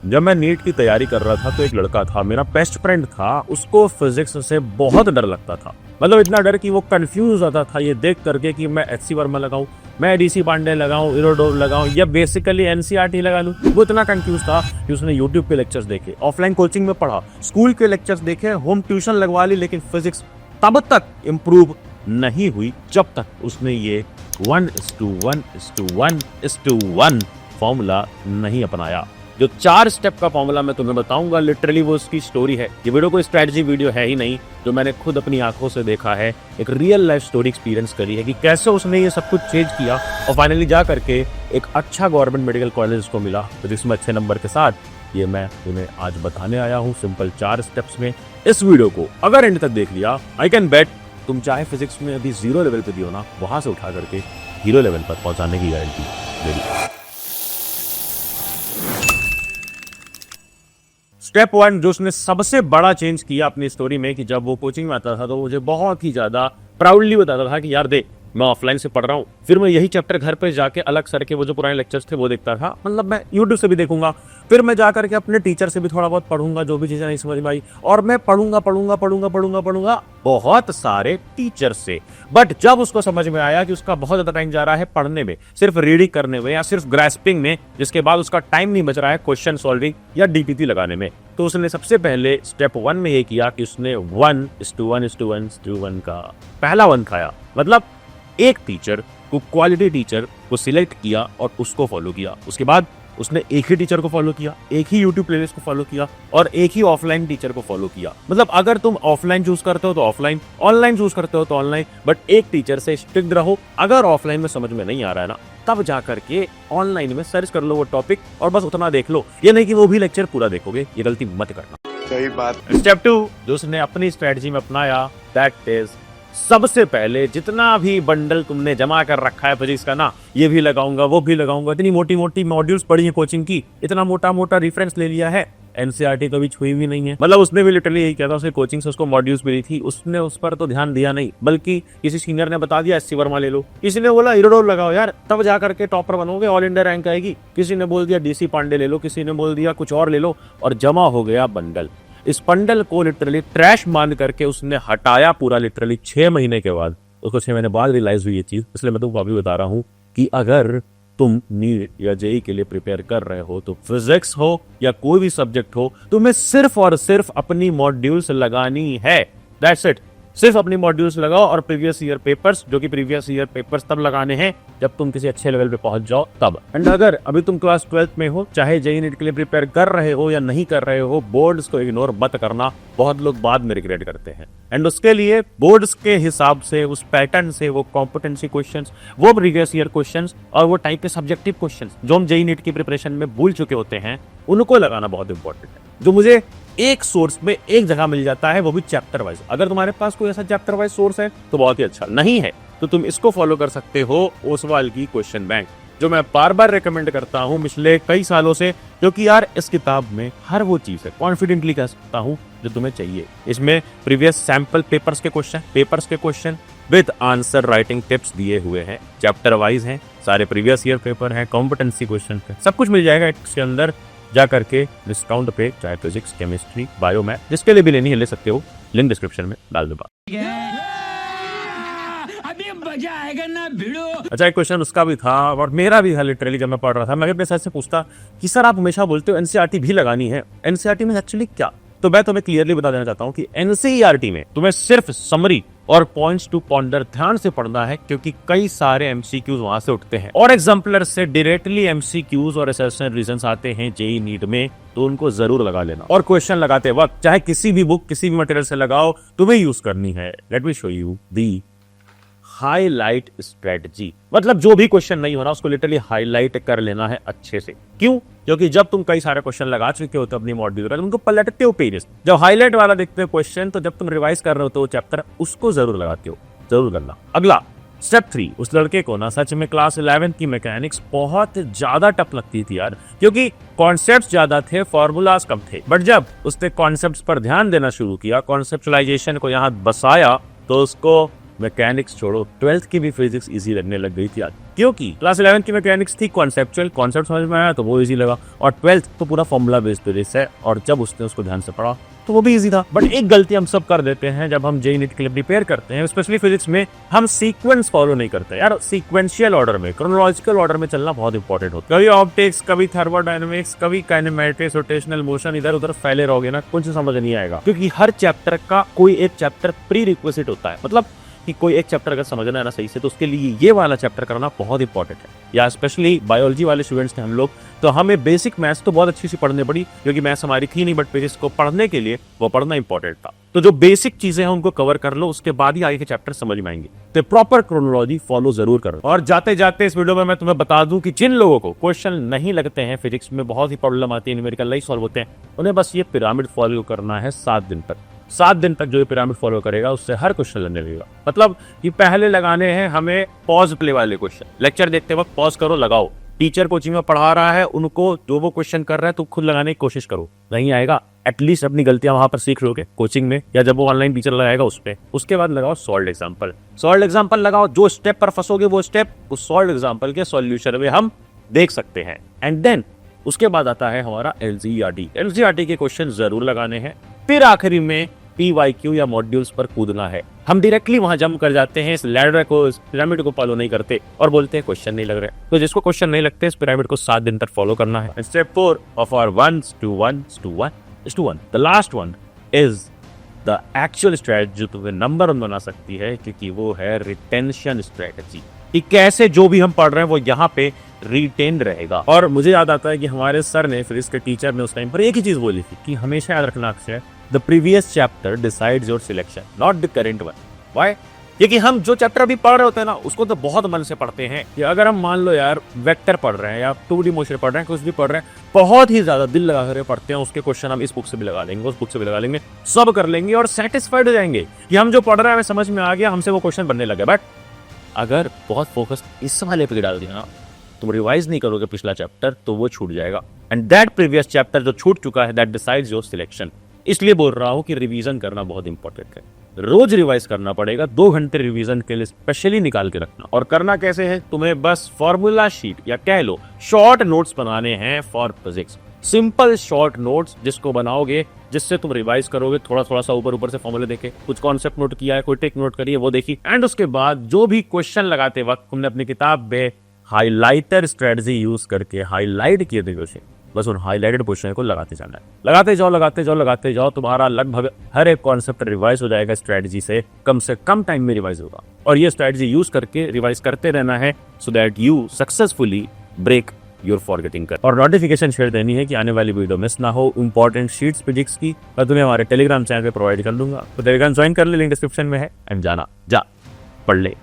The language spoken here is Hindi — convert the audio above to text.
जब मैं नीट की तैयारी कर रहा था तो एक लड़का था, मेरा बेस्ट फ्रेंड था, उसको फिजिक्स से बहुत डर लगता था। मतलब इतना डर कि वो कंफ्यूज हो जाता था ये देख करके कि मैं एचसी वर्मा लगाऊं, मैं डीसी पांडे लगाऊं, इरोडोव लगाऊं या बेसिकली एनसीईआरटी लगा लूं। वो इतना कंफ्यूज था कि उसने यूट्यूब पे लेक्चर्स देखे, ऑफलाइन कोचिंग में पढ़ा, स्कूल के लेक्चर्स देखे, होम ट्यूशन लगवा ली, लेकिन फिजिक्स तब तक इम्प्रूव नहीं हुई जब तक उसने ये 1:1:1:1 फॉर्मूला नहीं अपनाया। जो 4 स्टेप का फॉर्मूला मैं तुम्हें बताऊंगा, लिटरली वो उसकी स्टोरी है। ये वीडियो कोई स्ट्रेटजी वीडियो है ही नहीं, जो मैंने खुद अपनी आंखों से देखा है, एक रियल लाइफ स्टोरी एक्सपीरियंस करी है कि कैसे उसने ये सब कुछ चेंज किया और फाइनली जा करके एक अच्छा गवर्नमेंट मेडिकल कॉलेज उसको मिला, तो जिसमें अच्छे नंबर के साथ। ये मैं तुम्हें आज बताने आया हूँ सिंपल 4 स्टेप्स में। इस वीडियो को अगर एंड तक देख लिया, आई कैन बेट तुम चाहे फिजिक्स में अभी 0 लेवल पे भी हो ना, वहां से उठा करके 0 लेवल पर पहुंचाने की गारंटी मेरी। स्टेप 1 जो उसने सबसे बड़ा चेंज किया अपनी स्टोरी में, कि जब वो कोचिंग में आता था तो मुझे बहुत ही ज्यादा प्राउडली बताता था कि यार देख, मैं ऑफलाइन से पढ़ रहा हूँ, फिर मैं यही चैप्टर घर पे जाके अलग सर के वो जो पुराने लेक्चर्स थे वो देखता था। मतलब मैं यूट्यूब से भी देखूंगा, फिर मैं जाकर के अपने टीचर से भी थोड़ा बहुत पढ़ूंगा, जो भी चीजें नहीं समझ में आई, और मैं पढ़ूंगा बहुत सारे टीचर से। बट जब उसको समझ में आया कि उसका बहुत ज्यादा टाइम जा रहा है पढ़ने में, सिर्फ रीडिंग करने में या सिर्फ ग्रास्पिंग में, जिसके बाद उसका टाइम नहीं बच रहा है क्वेश्चन सॉल्विंग या डीपीटी लगाने में, तो उसने सबसे पहले स्टेप 1 में ये किया कि उसने 1:1:1:1 का पहला 1 खाया। मतलब एक टीचर को, क्वालिटी टीचर को सिलेक्ट किया और उसको फॉलो किया। उसके बाद उसने एक ही टीचर को फॉलो किया, एक ही यूट्यूब प्लेलिस्ट को फॉलो किया और एक ही ऑफलाइन टीचर को फॉलो किया। मतलब अगर तुम ऑफलाइन चूज करते हो तो ऑफलाइन, ऑनलाइन चूज करते हो तो ऑनलाइन, बट एक टीचर से स्ट्रिक्ट रहो। अगर ऑफलाइन में समझ में नहीं आ रहा है ना, तब जाकर के ऑनलाइन में सर्च कर लो वो टॉपिक और बस उतना देख लो। ये नहीं कि वो भी लेक्चर पूरा देखोगे, ये गलती मत करना। सही बात। स्टेप 2 जो उसने अपनी स्ट्रेटजी में अपनाया, दैट इज सबसे पहले जितना भी बंडल तुमने जमा कर रखा है फिजिक्स का ना, ये भी लगाऊंगा, वो भी लगाऊंगा, इतनी मोटी मोटी मॉड्यूल्स पढ़ी है कोचिंग की, इतना मोटा मोटा रेफरेंस ले लिया है, एनसीईआरटी कभी छुई भी नहीं है। मतलब उसने भी लिटरली यही कहता, उसने कोचिंग से उसको मॉड्यूल्स मिली थी, उसने उस पर तो ध्यान दिया नहीं, बल्कि किसी सीनियर ने बता दिया एचसी वर्मा ले लो, किसी ने बोला इरोडोव लगाओ यार, तब जाकर के टॉपर बनोगे, ऑल इंडिया रैंक आएगी, किसी ने बोल दिया डीसी पांडे ले लो, किसी ने बोल दिया कुछ और ले लो, और जमा हो गया बंडल। इस बंडल को लिटरली ट्रैश मान करके उसने हटाया पूरा, लिटरली 6 महीने के बाद। उसको 6 महीने बाद रियलाइज हुई ये चीज, इसलिए मैं तुमको अभी बता रहा हूँ कि अगर तुम नीट या जेई के लिए प्रिपेयर कर रहे हो, तो फिजिक्स हो या कोई भी सब्जेक्ट हो, तुम्हें सिर्फ और सिर्फ अपनी मॉड्यूल्स लगानी है। That's it. सिर्फ अपनी मॉड्यूल्स लगाओ और प्रीवियस ईयर पेपर्स, जो कि प्रीवियस ईयर पेपर्स तब लगाने हैं जब तुम किसी अच्छे लेवल पे पहुंच जाओ तब। एंड अगर अभी तुम क्लास 12th में हो, चाहे जेईई नीट के लिए प्रिपेयर कर रहे हो या नहीं कर रहे हो, बोर्ड्स को इग्नोर मत करना। बहुत लोग बाद में रिग्रेट करते हैं। एंड उसके लिए बोर्ड्स के हिसाब से, उस पैटर्न से, वो कॉम्पिटेंसी क्वेश्चंस, वो प्रीवियस ईयर क्वेश्चंस और वो टाइप के सब्जेक्टिव क्वेश्चंस जो हम जेईई नीट की प्रिपरेशन में भूल चुके होते हैं, उनको लगाना बहुत इंपॉर्टेंट है। जो मुझे एक सोर्स में एक जगह मिल जाता है, वो भी चैप्टर वाइज। अगर तुम्हारे पास कोई ऐसा चैप्टर वाइज सोर्स है तो बहुत ही अच्छा, नहीं है तो तुम इसको फॉलो कर सकते हो, ओसवाल की क्वेश्चन बैंक, जो मैं बार बार रेकमेंड करता हूं पिछले कई सालों से, क्योंकि यार इस किताब में हर वो चीज है, कॉन्फिडेंटली कह सकता हूं, जो तुम्हें चाहिए। इसमें प्रीवियस सैंपल पेपर्स के question with answer writing tips दिए हुए हैं, चैप्टर वाइज हैं, सारे प्रीवियस ईयर पेपर हैं, कॉम्पिटेंसी क्वेश्चन है, सब कुछ मिल जाएगा इसके अंदर। जा करके डिस्काउंट पे, चाहे फिजिक्स, केमिस्ट्री, बायो, मैथ, जिसके लिए भी लेनी है ले सकते हो, लिंक डिस्क्रिप्शन में डाल दूंगा। अभी मजा आएगा ना भिड़ो। अच्छा, एक क्वेश्चन उसका भी था और मेरा भी था। लिटरली जब मैं पढ़ रहा था, मैं अपने सर से पूछता कि सर आप हमेशा बोलते हो एनसीईआरटी भी लगानी है, एनसीईआरटी में एक्चुअली क्या? तो मैं तुम्हें क्लियरली बता देना चाहता हूँ कि एनसीईआरटी में तुम्हें सिर्फ समरी और पॉइंट्स टू पॉन्डर ध्यान से पढ़ना है, क्योंकि कई सारे एमसीक्यूज वहां से उठते हैं और एग्जाम्पलर से डायरेक्टली एमसीक्यूज और असेसमेंट रीजंस आते हैं जेईई नीट में, तो उनको जरूर लगा लेना। और क्वेश्चन लगाते वक्त चाहे किसी भी बुक, किसी भी मटेरियल से लगाओ, तुम्हें यूज करनी है, let me show you the highlight strategy. मतलब जो भी क्वेश्चन नहीं हो रहा उसको लिटरली हाईलाइट कर लेना है अच्छे से। क्यों? क्योंकि जब तुम कई सारे क्वेश्चन लगा चुके होते हो अपनी मॉड्यूल, उनको पलटते हो पेजेस, जब हाईलाइट वाला देखते हो क्वेश्चन, तो जब तुम रिवाइज कर रहे हो तो चैप्टर, उसको जरूर लगाते हो, जरूर करना। अगला स्टेप 3, उस लड़के को ना सच में क्लास 11 की मैकेनिक्स बहुत ज्यादा टफ लगती थी यार, क्योंकि कॉन्सेप्ट्स ज्यादा थे, फॉर्मूलाज कम थे। बट जब उसने कॉन्सेप्ट्स पर ध्यान देना शुरू किया, कॉन्सेप्चुलाइजेशन को यहाँ बसाया, तो उसको मैकेनिक्स छोड़ो, 12th की भी फिजिक्स इजी लगने लग गई थी आज, क्योंकि क्लास 11 की मैकेनिक्स थी कॉन्सेप्चुअल, कॉन्सेप्ट समझ में आया तो वो इजी लगा, और 12th तो पूरा फॉर्मूला बेस्ड फिजिक्स है, और जब उसने उसको ध्यान से पढ़ा तो वो भी इजी था। बट एक गलती हम सब कर देते हैं जब हम जेईई नीट के लिए प्रिपेयर करते हैं, स्पेशली फिजिक्स में, हम सीक्वेंस फॉलो नहीं करते यार। सीक्वेंशियल ऑर्डर में, क्रोनोलॉजिकल ऑर्डर में चलना बहुत इंपॉर्टेंट होता है। कभी ऑप्टिक्स, कभी थर्मोडायनेमिक्स, कभी काइनेमेटिक्स, रोटेशनल मोशन, इधर उधर फैले रहोगे ना, कुछ समझ नहीं आएगा, क्योंकि हर चैप्टर का कोई एक चैप्टर प्री रिक्विजिट होता है। मतलब कि कोई एक चैप्टर अगर समझना है ना सही से, तो उसके लिए ये वाला चैप्टर करना बहुत इंपॉर्टेंट है। या स्पेशली बायोलॉजी वाले स्टूडेंट्स थे हम लोग, तो हमें बेसिक मैथ्स तो बहुत अच्छी सी पढ़नी पड़ी, क्योंकि मैथ्स हमारी थी नहीं, बट फिजिक्स को पढ़ने के लिए वो पढ़ना इंपॉर्टेंट था। तो जो बेसिक चीजें हैं उनको कवर कर लो, उसके बाद ही आगे के चैप्टर समझ में आएंगे। तो प्रॉपर क्रोनोलॉजी फॉलो जरूर करो। और जाते जाते इस वीडियो में मैं तुम्हें बता दूं कि जिन लोगों को क्वेश्चन नहीं लगते हैं, फिजिक्स में बहुत ही प्रॉब्लम आती है, न्यूमेरिकल नहीं सॉल्व होते हैं, उन्हें बस ये पिरामिड फॉलो करना है 7 दिन तक। 7 दिन तक जो ये पिरामिड फॉलो करेगा, उससे हर क्वेश्चन लगने लगेगा। मतलब कि पहले लगाने हैं हमें पॉज प्ले वाले क्वेश्चन। लेक्चर देखते वक्त पॉज करो, लगाओ। टीचर कोचिंग में पढ़ा रहा है, उनको जो वो क्वेश्चन कर रहा है तो खुद लगाने की कोशिश करो। नहीं आएगा, एटलीस्ट अपनी गलतियां वहां पर सीख लोगे कोचिंग में, या जब वो ऑनलाइन टीचर लगाएगा उस पर। उसके बाद लगाओ सॉल्व एग्जाम्पल। सॉल्व एग्जाम्पल लगाओ, जो स्टेप पर फंसोगे वो स्टेप उस सॉल्व एग्जाम्पल के सॉल्यूशन में हम देख सकते हैं। एंड देन उसके बाद आता है हमारा एलसीईआरटी। एलसीईआरटी के क्वेश्चन जरूर लगाने हैं। फिर आखिरी में पीवाईक्यू या मॉड्यूल्स पर कूदना है। हम डायरेक्टली वहां जंप कर जाते हैं, इस लैडर को, इस पिरामिड को फॉलो नहीं करते और बोलते हैं क्वेश्चन नहीं लग रहे। तो जिसको क्वेश्चन नहीं लगते, इस पिरामिड को 7 दिन तक फॉलो करना है। Step 4 of our 1:1:1:1 the last one is the actual strategy, जो तुम्हें नंबर 1 बना सकती है, क्योंकि वो है रिटेंशन स्ट्रेटजी। कि कैसे जो भी हम पढ़ रहे हैं वो यहाँ पे रिटेन रहेगा। और मुझे याद आता है कि हमारे सर ने, फिजिक्स के टीचर ने उस टाइम पर एक ही चीज बोली थी कि हमेशा याद रखना Akshay, the previous chapter decides your selection, not the current one. Why? क्योंकि हम जो चैप्टर अभी पढ़ रहे होते हैं ना, उसको तो बहुत मन से पढ़ते हैं। कि अगर हम मान लो यार वेक्टर पढ़ रहे हैं या 2D मोशन पढ़ रहे हैं, कुछ भी पढ़ रहे हैं, बहुत ही ज्यादा दिल लगा कर पढ़ते हैं, उसके क्वेश्चन हम इस बुक से भी लगा लेंगे, उस बुक से भी लगा लेंगे, सब कर लेंगे और सेटिस्फाइड हो जाएंगे कि हम जो पढ़ रहे हैं हमें समझ में आ गया, हमसे वो क्वेश्चन बनने लगे। बट अगर बहुत फोकस इस वाले पे डाल दिया ना, तुम रिवाइज नहीं करोगे पिछला चैप्टर, तो वो छूट जाएगा। एंड दैट प्रीवियस चैप्टर जो छूट चुका है, दैट डिसाइड्स योर सिलेक्शन। इसलिए बोल रहा हूं कि रिवीजन करना बहुत इंपॉर्टेंट है। रोज रिवाइज करना पड़ेगा, 2 घंटे रिवीजन के लिए स्पेशली निकाल के रखना। और करना कैसे है, तुम्हें बस फॉर्मूला शीट या कह लो शॉर्ट नोट्स बनाने हैं for physics. Simple short notes जिसको बनाओगे, जिससे तुम रिवाइज करोगे, थोड़ा थोड़ा सा ऊपर ऊपर से फॉर्मूले देखे, कुछ कॉन्सेप्ट नोट किया है, कोई टेक नोट करी है वो देखी, एंड उसके बाद जो भी क्वेश्चन लगाते वक्त तुमने अपनी किताब में हाईलाइटर स्ट्रेटजी यूज करके हाईलाइट किए थे क्वेश्चन, बस उन हाईलाइटेड क्वेश्चन को लगाते जाना है। लगाते जाओ, लगाते जाओ, लगाते जाओ, तुम्हारा लगभग हर एक कॉन्सेप्ट रिवाइज हो जाएगा। स्ट्रेटजी से कम टाइम में रिवाइज होगा। और ये स्ट्रेटजी यूज करके रिवाइज करते रहना है, so that you successfully break your forgetting curve. और नोटिफिकेशन शेयर देनी है कि आने वाली वीडियो मिस ना हो। इंपॉर्टेंट शीट्स फिजिक्स की मैं तुम्हें हमारे टेलीग्राम चैनल पे प्रोवाइड कर दूंगा, तो टेलीग्राम ज्वाइन कर ले, लिंक डिस्क्रिप्शन में है। एंड जाना जा पढ़ ले।